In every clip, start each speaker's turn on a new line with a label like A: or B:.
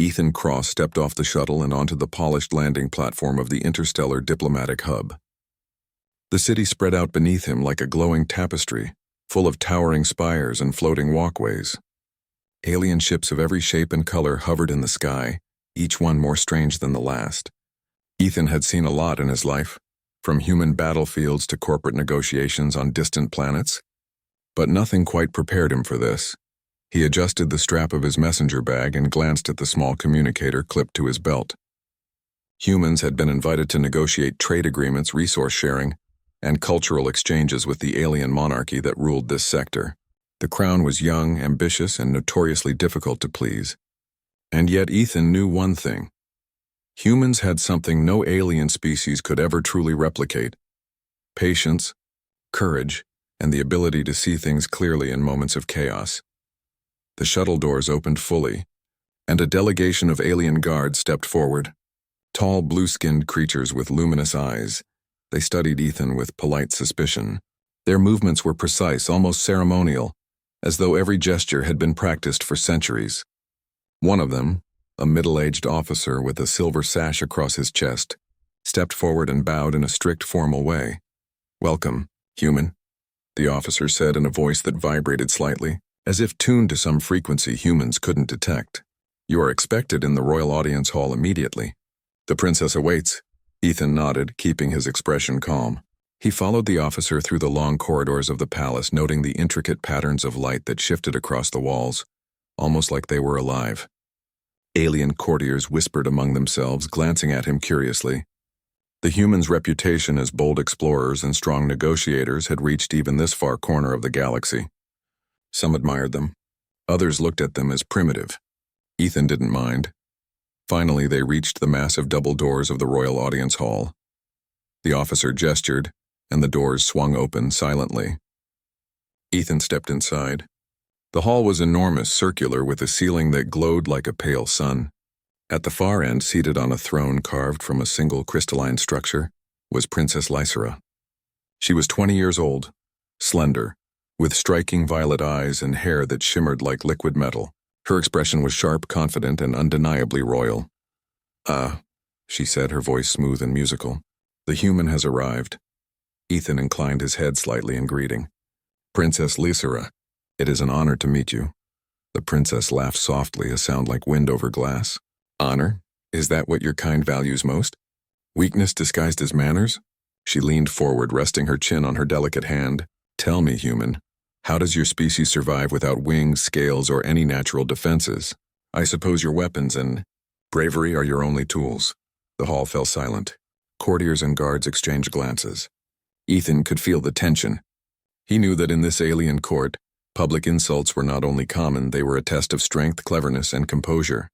A: Ethan Cross stepped off the shuttle and onto the polished landing platform of the interstellar diplomatic hub. The city spread out beneath him like a glowing tapestry, full of towering spires and floating walkways. Alien ships of every shape and color hovered in the sky, each one more strange than the last. Ethan had seen a lot in his life, from human battlefields to corporate negotiations on distant planets. But nothing quite prepared him for this. He adjusted the strap of his messenger bag and glanced at the small communicator clipped to his belt. Humans had been invited to negotiate trade agreements, resource sharing, and cultural exchanges with the alien monarchy that ruled this sector. The crown was young, ambitious, and notoriously difficult to please. And yet Ethan knew one thing. Humans had something no alien species could ever truly replicate: patience, courage, and the ability to see things clearly in moments of chaos. The shuttle doors opened fully, and a delegation of alien guards stepped forward. Tall, blue-skinned creatures with luminous eyes. They studied Ethan with polite suspicion. Their movements were precise, almost ceremonial, as though every gesture had been practiced for centuries. One of them, a middle-aged officer with a silver sash across his chest, stepped forward and bowed in a strict, formal way. "Welcome, human," the officer said in a voice that vibrated slightly, as if tuned to some frequency humans couldn't detect. "You are expected in the royal audience hall immediately. The princess awaits." Ethan nodded, keeping his expression calm. He followed the officer through the long corridors of the palace, noting the intricate patterns of light that shifted across the walls, almost like they were alive. Alien courtiers whispered among themselves, glancing at him curiously. The humans' reputation as bold explorers and strong negotiators had reached even this far corner of the galaxy. Some admired them. Others looked at them as primitive. Ethan didn't mind. Finally, they reached the massive double doors of the royal audience hall. The officer gestured, and the doors swung open silently. Ethan stepped inside. The hall was enormous, circular, with a ceiling that glowed like a pale sun. At the far end, seated on a throne carved from a single crystalline structure, was Princess Lysera. She was 20 years old, slender, with striking violet eyes and hair that shimmered like liquid metal. Her expression was sharp, confident, and undeniably royal. She said, her voice smooth and musical. "The human has arrived." Ethan inclined his head slightly in greeting. "Princess Lysera, it is an honor to meet you." The princess laughed softly, a sound like wind over glass. "Honor? Is that what your kind values most? Weakness disguised as manners?" She leaned forward, resting her chin on her delicate hand. "Tell me, human, how does your species survive without wings, scales, or any natural defenses? I suppose your weapons and bravery are your only tools." The hall fell silent. Courtiers and guards exchanged glances. Ethan could feel the tension. He knew that in this alien court, public insults were not only common, they were a test of strength, cleverness, and composure.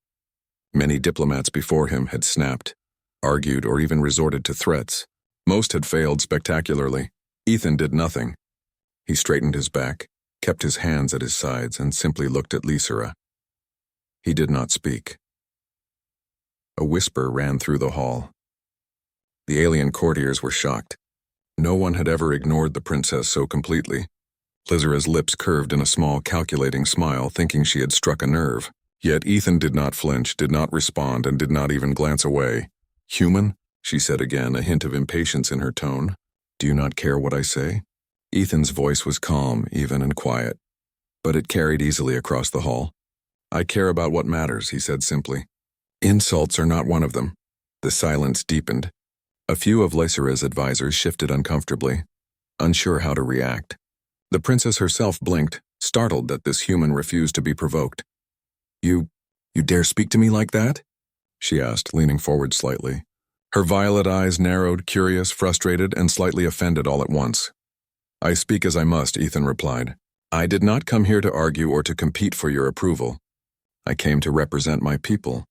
A: Many diplomats before him had snapped, argued, or even resorted to threats. Most had failed spectacularly. Ethan did nothing. He straightened his back, kept his hands at his sides, and simply looked at Lysera. He did not speak. A whisper ran through the hall. The alien courtiers were shocked. No one had ever ignored the princess so completely. Lysera's lips curved in a small, calculating smile, thinking she had struck a nerve. Yet Ethan did not flinch, did not respond, and did not even glance away. "Human?" she said again, a hint of impatience in her tone. "Do you not care what I say?" Ethan's voice was calm, even, and quiet, but it carried easily across the hall. "I care about what matters," he said simply. "Insults are not one of them." The silence deepened. A few of Lysera's advisors shifted uncomfortably, unsure how to react. The princess herself blinked, startled that this human refused to be provoked. You dare speak to me like that?" she asked, leaning forward slightly. Her violet eyes narrowed, curious, frustrated, and slightly offended all at once. "I speak as I must," Ethan replied. "I did not come here to argue or to compete for your approval. I came to represent my people,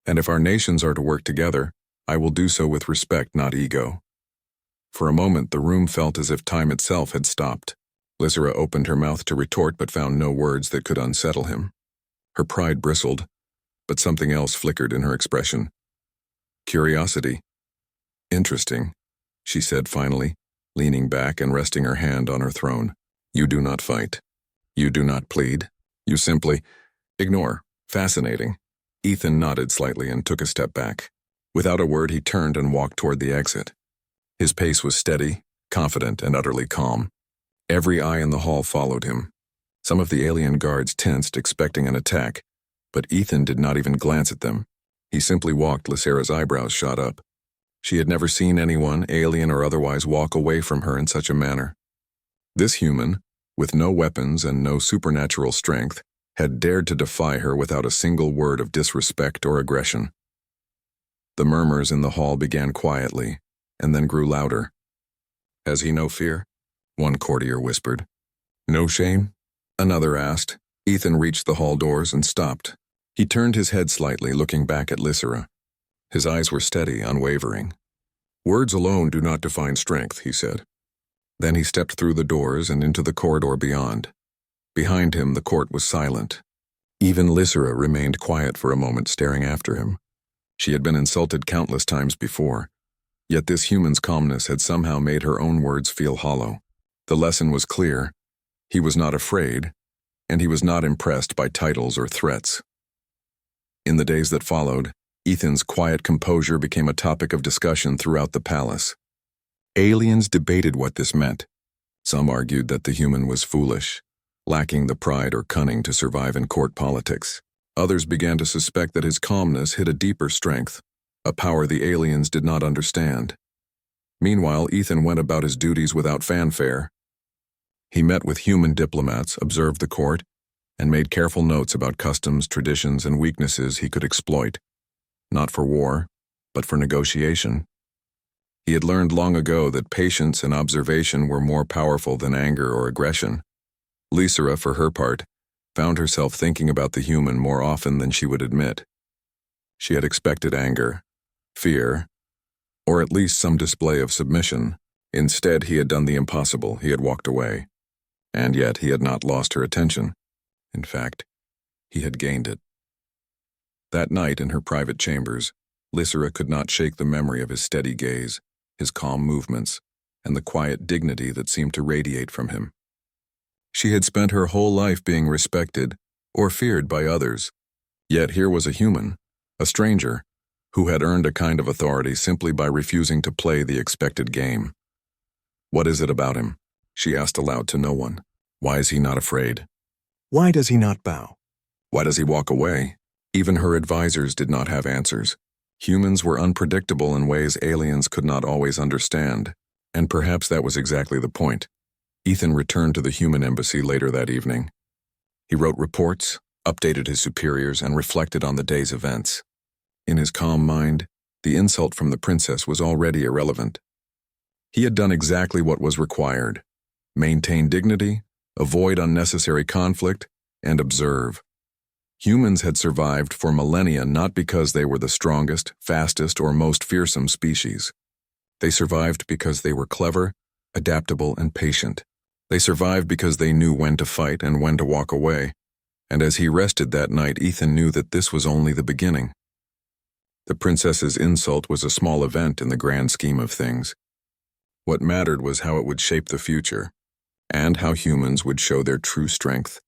A: and if our nations are to work together, I will do so with respect, not ego." For a moment, the room felt as if time itself had stopped. Lysera opened her mouth to retort but found no words that could unsettle him. Her pride bristled, but something else flickered in her expression. Curiosity. "Interesting," she said finally, leaning back and resting her hand on her throne. "You do not fight. You do not plead. You simply ignore. Fascinating." Ethan nodded slightly and took a step back. Without a word, he turned and walked toward the exit. His pace was steady, confident, and utterly calm. Every eye in the hall followed him. Some of the alien guards tensed, expecting an attack, but Ethan did not even glance at them. He simply walked. Lysera's eyebrows shot up. She had never seen anyone, alien or otherwise, walk away from her in such a manner. This human, with no weapons and no supernatural strength, had dared to defy her without a single word of disrespect or aggression. The murmurs in the hall began quietly, and then grew louder. "Has he no fear?" one courtier whispered. "No shame?" another asked. Ethan reached the hall doors and stopped. He turned his head slightly, looking back at Lysera. His eyes were steady, unwavering. "Words alone do not define strength," he said. Then he stepped through the doors and into the corridor beyond. Behind him, the court was silent. Even Lysera remained quiet for a moment, staring after him. She had been insulted countless times before, yet this human's calmness had somehow made her own words feel hollow. The lesson was clear. He was not afraid, and he was not impressed by titles or threats. In the days that followed, Ethan's quiet composure became a topic of discussion throughout the palace. Aliens debated what this meant. Some argued that the human was foolish, lacking the pride or cunning to survive in court politics. Others began to suspect that his calmness hid a deeper strength, a power the aliens did not understand. Meanwhile, Ethan went about his duties without fanfare. He met with human diplomats, observed the court, and made careful notes about customs, traditions, and weaknesses he could exploit, not for war, but for negotiation. He had learned long ago that patience and observation were more powerful than anger or aggression. Lysera, for her part, found herself thinking about the human more often than she would admit. She had expected anger, fear, or at least some display of submission. Instead, he had done the impossible. He had walked away. And yet he had not lost her attention. In fact, he had gained it. That night in her private chambers, Lysera could not shake the memory of his steady gaze, his calm movements, and the quiet dignity that seemed to radiate from him. She had spent her whole life being respected or feared by others, yet here was a human, a stranger, who had earned a kind of authority simply by refusing to play the expected game. "What is it about him?" she asked aloud to no one. "Why is he not afraid? Why does he not bow? Why does he walk away?" Even her advisors did not have answers. Humans were unpredictable in ways aliens could not always understand, and perhaps that was exactly the point. Ethan returned to the human embassy later that evening. He wrote reports, updated his superiors, and reflected on the day's events. In his calm mind, the insult from the princess was already irrelevant. He had done exactly what was required: maintain dignity, avoid unnecessary conflict, and observe. Humans had survived for millennia not because they were the strongest, fastest, or most fearsome species. They survived because they were clever, adaptable, and patient. They survived because they knew when to fight and when to walk away. And as he rested that night, Ethan knew that this was only the beginning. The princess's insult was a small event in the grand scheme of things. What mattered was how it would shape the future, and how humans would show their true strength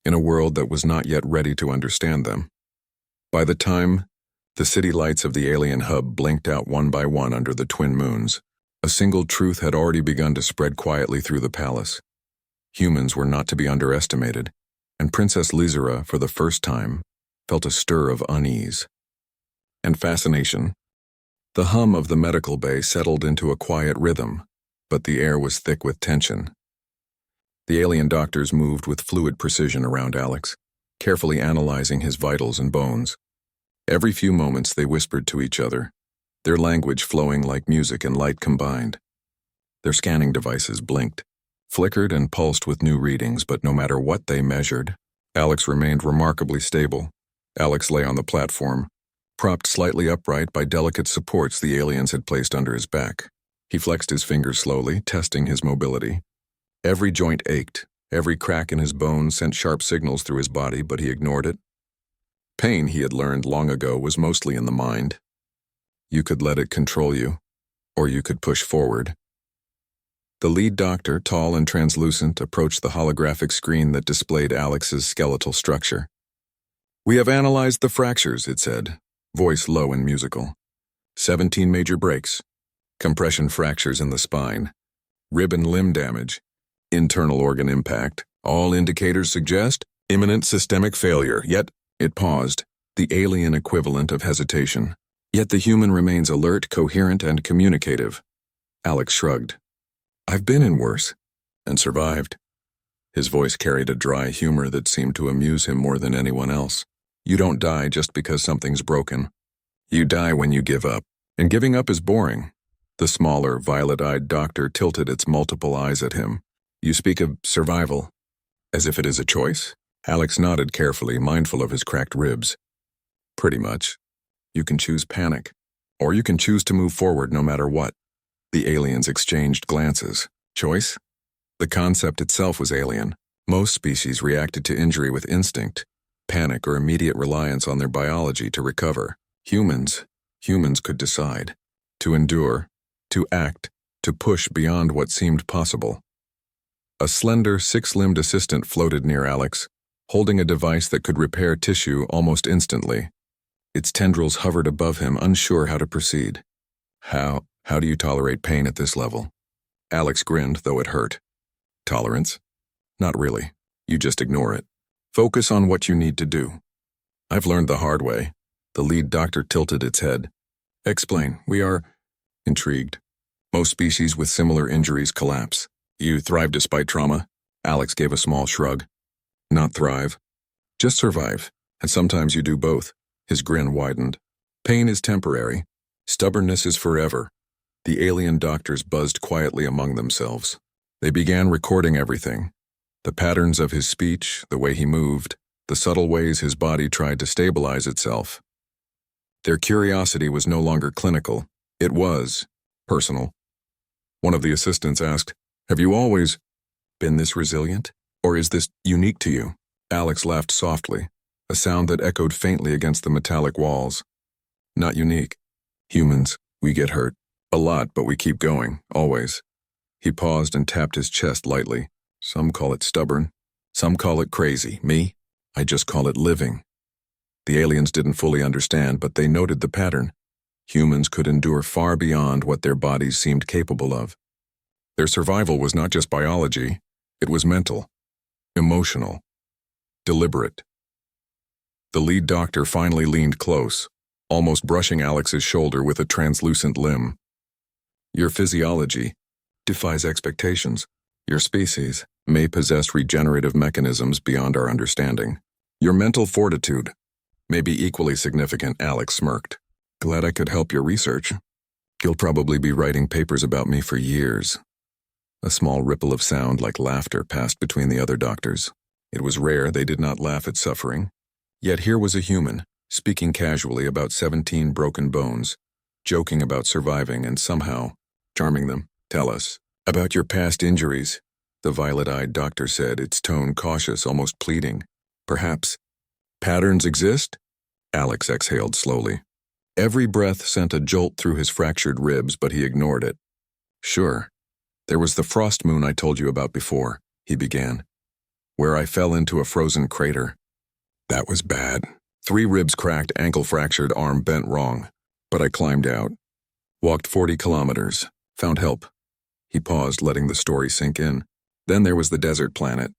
A: in a world that was not yet ready to understand them. By the time the city lights of the alien hub blinked out one by one under the twin moons, a single truth had already begun to spread quietly through the palace. Humans were not to be underestimated, and Princess Lysera, for the first time, felt a stir of unease and fascination. The hum of the medical bay settled into a quiet rhythm, but the air was thick with tension. The alien doctors moved with fluid precision around Alex, carefully analyzing his vitals and bones. Every few moments they whispered to each other, their language flowing like music and light combined. Their scanning devices blinked, flickered, and pulsed with new readings, but no matter what they measured, Alex remained remarkably stable. Alex lay on the platform, propped slightly upright by delicate supports the aliens had placed under his back. He flexed his fingers slowly, testing his mobility. Every joint ached, every crack in his bones sent sharp signals through his body, but he ignored it. Pain, he had learned long ago, was mostly in the mind. You could let it control you, or you could push forward. The lead doctor, tall and translucent, approached the holographic screen that displayed Alex's skeletal structure. We have analyzed the fractures, it said, voice low and musical. 17 major breaks, compression fractures in the spine, rib and limb damage, internal organ impact. All indicators suggest imminent systemic failure, yet it paused, the alien equivalent of hesitation. Yet the human remains alert, coherent, and communicative. Alex shrugged. I've been in worse, and survived. His voice carried a dry humor that seemed to amuse him more than anyone else. You don't die just because something's broken. You die when you give up, and giving up is boring. The smaller, violet-eyed doctor tilted its multiple eyes at him. You speak of survival, as if it is a choice? Alex nodded carefully, mindful of his cracked ribs. Pretty much. You can choose panic, or you can choose to move forward no matter what. The aliens exchanged glances. Choice? The concept itself was alien. Most species reacted to injury with instinct, panic, or immediate reliance on their biology to recover. Humans could decide. To endure, to act, to push beyond what seemed possible. A slender, six-limbed assistant floated near Alex, holding a device that could repair tissue almost instantly. Its tendrils hovered above him, unsure how to proceed. How do you tolerate pain at this level? Alex grinned, though it hurt. Tolerance? Not really. You just ignore it. Focus on what you need to do. I've learned the hard way. The lead doctor tilted its head. Explain. We are intrigued. Most species with similar injuries collapse. You thrive despite trauma? Alex gave a small shrug. Not thrive. Just survive. And sometimes you do both. His grin widened. Pain is temporary. Stubbornness is forever. The alien doctors buzzed quietly among themselves. They began recording everything. The patterns of his speech, the way he moved, the subtle ways his body tried to stabilize itself. Their curiosity was no longer clinical. It was personal. One of the assistants asked, Have you always been this resilient? Or is this unique to you? Alex laughed softly, a sound that echoed faintly against the metallic walls. Not unique. Humans, we get hurt. A lot, but we keep going, always. He paused and tapped his chest lightly. Some call it stubborn. Some call it crazy. Me? I just call it living. The aliens didn't fully understand, but they noted the pattern. Humans could endure far beyond what their bodies seemed capable of. Their survival was not just biology, it was mental, emotional, deliberate. The lead doctor finally leaned close, almost brushing Alex's shoulder with a translucent limb. Your physiology defies expectations. Your species may possess regenerative mechanisms beyond our understanding. Your mental fortitude may be equally significant, Alex smirked. Glad I could help your research. You'll probably be writing papers about me for years. A small ripple of sound like laughter passed between the other doctors. It was rare they did not laugh at suffering. Yet here was a human, speaking casually about 17 broken bones, joking about surviving and somehow charming them. Tell us about your past injuries, the violet-eyed doctor said, its tone cautious, almost pleading. Perhaps patterns exist? Alex exhaled slowly. Every breath sent a jolt through his fractured ribs, but he ignored it. Sure. There was the frost moon I told you about before, he began, where I fell into a frozen crater. That was bad. 3 ribs cracked, ankle fractured, arm bent wrong. But I climbed out. Walked 40 kilometers. Found help. He paused, letting the story sink in. Then there was the desert planet.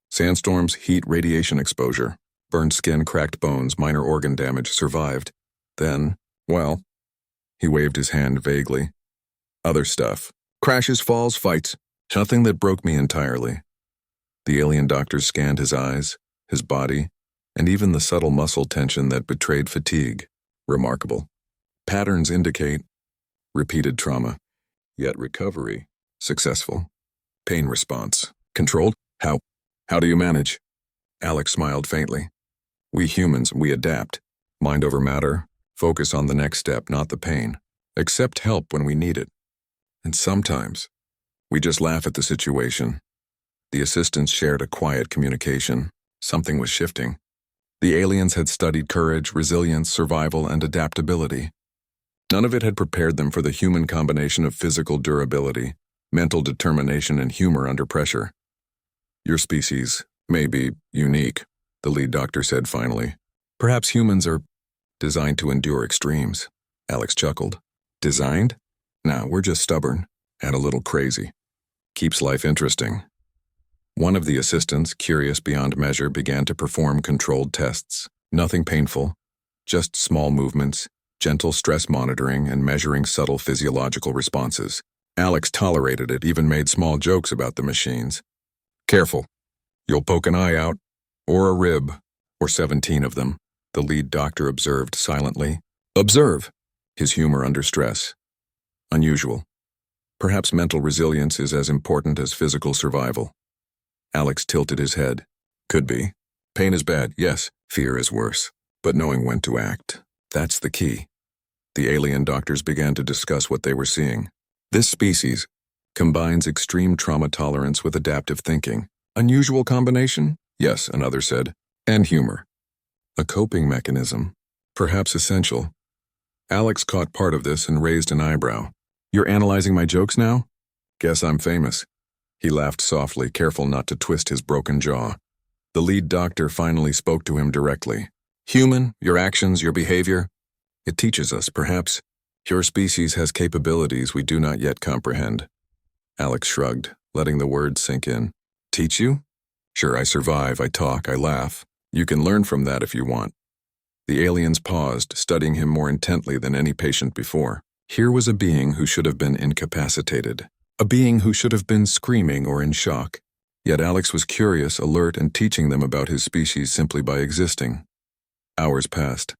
A: Sandstorms, heat, radiation exposure. Burned skin, cracked bones, minor organ damage, survived. Then, well, he waved his hand vaguely. Other stuff. Crashes, falls, fights. Nothing that broke me entirely. The alien doctor scanned his eyes, his body, and even the subtle muscle tension that betrayed fatigue. Remarkable. Patterns indicate repeated trauma, yet recovery successful. Pain response controlled. How do you manage? Alex smiled faintly. We humans, we adapt. Mind over matter. Focus on the next step, not the pain. Accept help when we need it. And sometimes, we just laugh at the situation. The assistants shared a quiet communication. Something was shifting. The aliens had studied courage, resilience, survival, and adaptability. None of it had prepared them for the human combination of physical durability, mental determination, and humor under pressure. Your species may be unique, the lead doctor said finally. Perhaps humans are designed to endure extremes. Alex chuckled. Designed? Nah, we're just stubborn and a little crazy. Keeps life interesting. One of the assistants, curious beyond measure, began to perform controlled tests. Nothing painful, just small movements, gentle stress monitoring, and measuring subtle physiological responses. Alex tolerated it, even made small jokes about the machines. Careful. You'll poke an eye out, or a rib, or 17 of them, the lead doctor observed silently. Observe. His humor under stress. Unusual. Perhaps mental resilience is as important as physical survival. Alex tilted his head. Could be. Pain is bad, yes. Fear is worse. But knowing when to act, that's the key. The alien doctors began to discuss what they were seeing. This species combines extreme trauma tolerance with adaptive thinking. Unusual combination? Yes, another said. And humor. A coping mechanism. Perhaps essential. Alex caught part of this and raised an eyebrow. You're analyzing my jokes now? Guess I'm famous. He laughed softly, careful not to twist his broken jaw. The lead doctor finally spoke to him directly. Human, your actions, your behavior. It teaches us, perhaps. Your species has capabilities we do not yet comprehend. Alex shrugged, letting the words sink in. Teach you? Sure, I survive, I talk, I laugh. You can learn from that if you want. The aliens paused, studying him more intently than any patient before. Here was a being who should have been incapacitated. A being who should have been screaming or in shock. Yet Alex was curious, alert, and teaching them about his species simply by existing. Hours passed.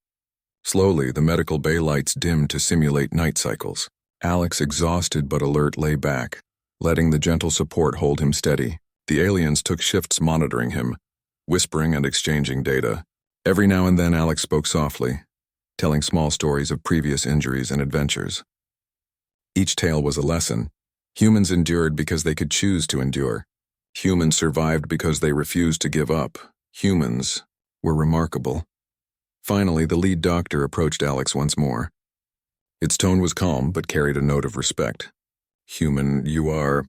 A: Slowly, the medical bay lights dimmed to simulate night cycles. Alex, exhausted but alert, lay back, letting the gentle support hold him steady. The aliens took shifts monitoring him, whispering and exchanging data. Every now and then Alex spoke softly, telling small stories of previous injuries and adventures. Each tale was a lesson. Humans endured because they could choose to endure. Humans survived because they refused to give up. Humans were remarkable. Finally, the lead doctor approached Alex once more. Its tone was calm but carried a note of respect. Human, you are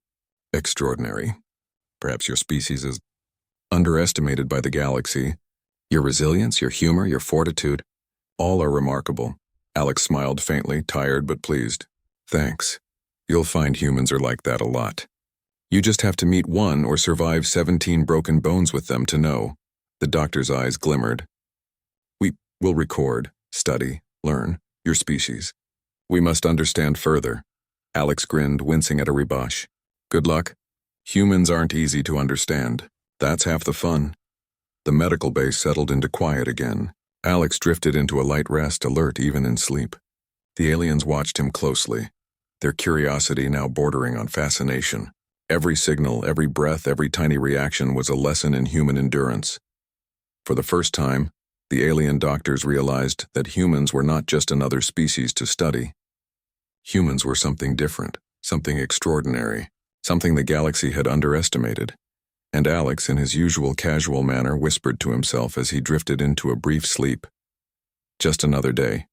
A: extraordinary. Perhaps your species is underestimated by the galaxy. Your resilience, your humor, your fortitude, all are remarkable. Alex smiled faintly, tired but pleased. Thanks. You'll find humans are like that a lot. You just have to meet one or survive 17 broken bones with them to know. The doctor's eyes glimmered. We will record, study, learn, your species. We must understand further. Alex grinned, wincing at a rebush. Good luck. Humans aren't easy to understand. That's half the fun. The medical base settled into quiet again. Alex drifted into a light rest, alert even in sleep. The aliens watched him closely, their curiosity now bordering on fascination. Every signal, every breath, every tiny reaction was a lesson in human endurance. For the first time, the alien doctors realized that humans were not just another species to study. Humans were something different, something extraordinary, something the galaxy had underestimated. And Alex, in his usual casual manner, whispered to himself as he drifted into a brief sleep. Just another day.